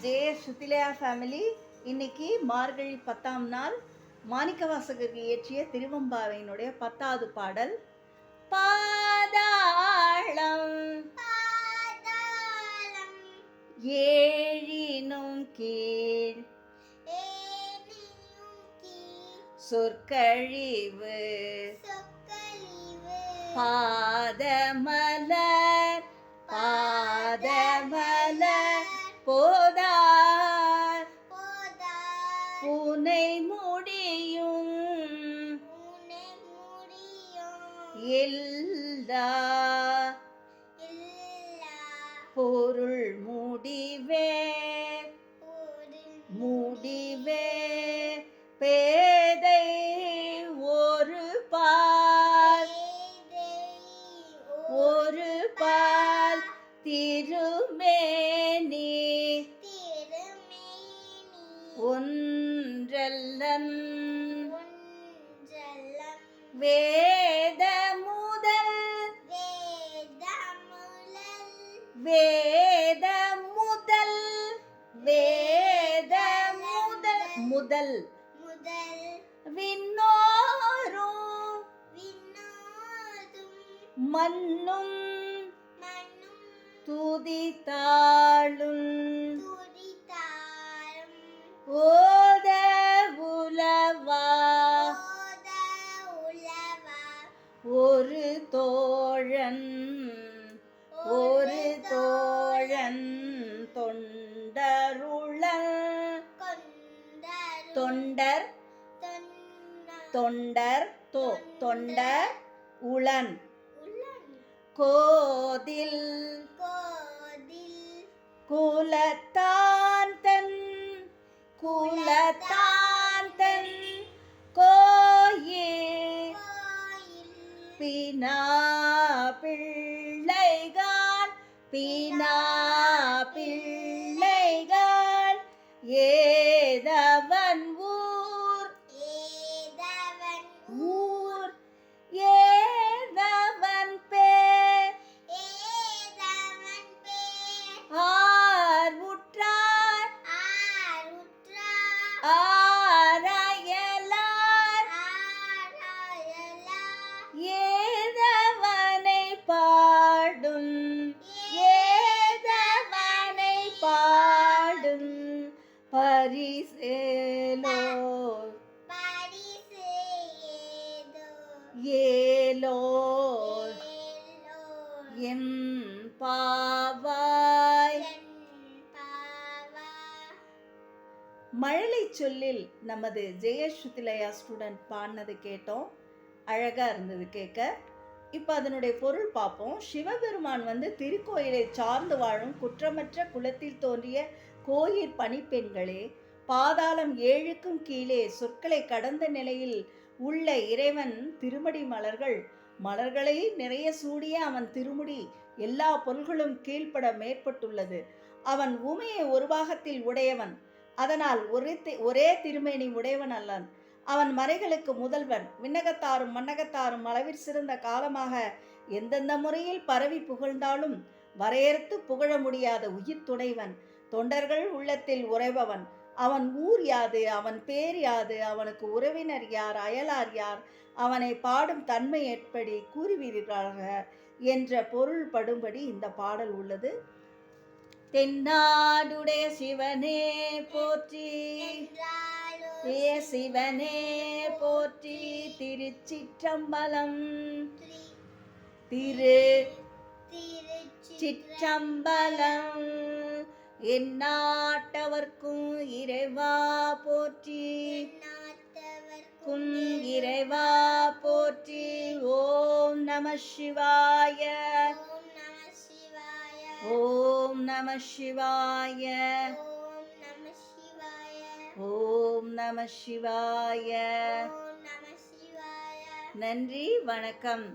ஜெய சுத்திலையா ஃபேமிலி. இன்னைக்கு மார்கழி 10ஆம் நாள் மாணிக்கவாசகர் இயற்றிய திருவெம்பாவையினுடைய 10வது பாடல். பாதாளம் ஏழினும் கீழ் சொற்கழிவு பாதமலர் போதார் பூனை முடியும் எல்லா பொருள் முடிவே பேதை ஒரு பால் திருமேனி ஒன்றல்லன் வேத முதல் விண்ணோரும் மண்ணும் துதித்தாளும் ஓத உலவா ஒரு தோழன் தொண்டர் உளன் கோதில் குலத்தான் தன் கோயில் பினா பிள்ளைகள் ஏதவன் ஊர் ஏதவன் பேர் ஆர் உற்றார் ஆராயலார் ஏதவனை பாடும் ஏலோர் எம் பாவாய். மழலை சொல்லில் நமது ஜெயசுத்திலையா ஸ்டூடெண்ட் பாடினது கேட்டோம். அழகா இருந்தது கேட்க. இப்போ அதனுடைய பொருள் பார்ப்போம். சிவபெருமான் திருக்கோயிலை சார்ந்து வாழும் குற்றமற்ற குலத்தில் தோன்றிய கோயில் பணிப்பெண்களே, பாதாளம் 7க்கும் கீழே சொற்களை கடந்த நிலையில் உள்ள இறைவன் திருமடி மலர்களை நிறைய சூடிய அவன் திருமுடி எல்லா பொருள்களும் கீழ்ப்பட மேற்பட்டுள்ளது. அவன் உமையை ஒரு பாகத்தில் உடையவன், அதனால் ஒரே திருமேனி உடையவன் அல்லன். அவன் மறைகளுக்கு முதல்வன், விண்ணகத்தாரும் மண்ணகத்தாரும் அளவிற் சிறந்த காலமாக எந்தெந்த முறையில் பரவி புகழ்ந்தாலும் வரையறுத்து புகழ முடியாத உயிர் துணைவன், தொண்டர்கள் உள்ளத்தில் உறைபவன். அவன் ஊர் யாது, அவன் பேர் யாது, அவனுக்கு உறவினர் யார், அயலார் யார், அவனை பாடும் தன்மை எப்படி கூறுவீர்களாக என்ற பொருள் படும்படி இந்த பாடல் உள்ளது. தென்னாடுடைய சிவனே போற்றி, சிவனே போற்றி. திருச்சிற்றம்பலம் திருச்சிற்றம்பலம். எந்நாட்டவர்க்கும் இறைவா போற்றி, இறைவா போற்றி. ஓம் நம சிவாய, ஓம் நம சிவாய, ஓம் நம சிவாய. நன்றி, வணக்கம்.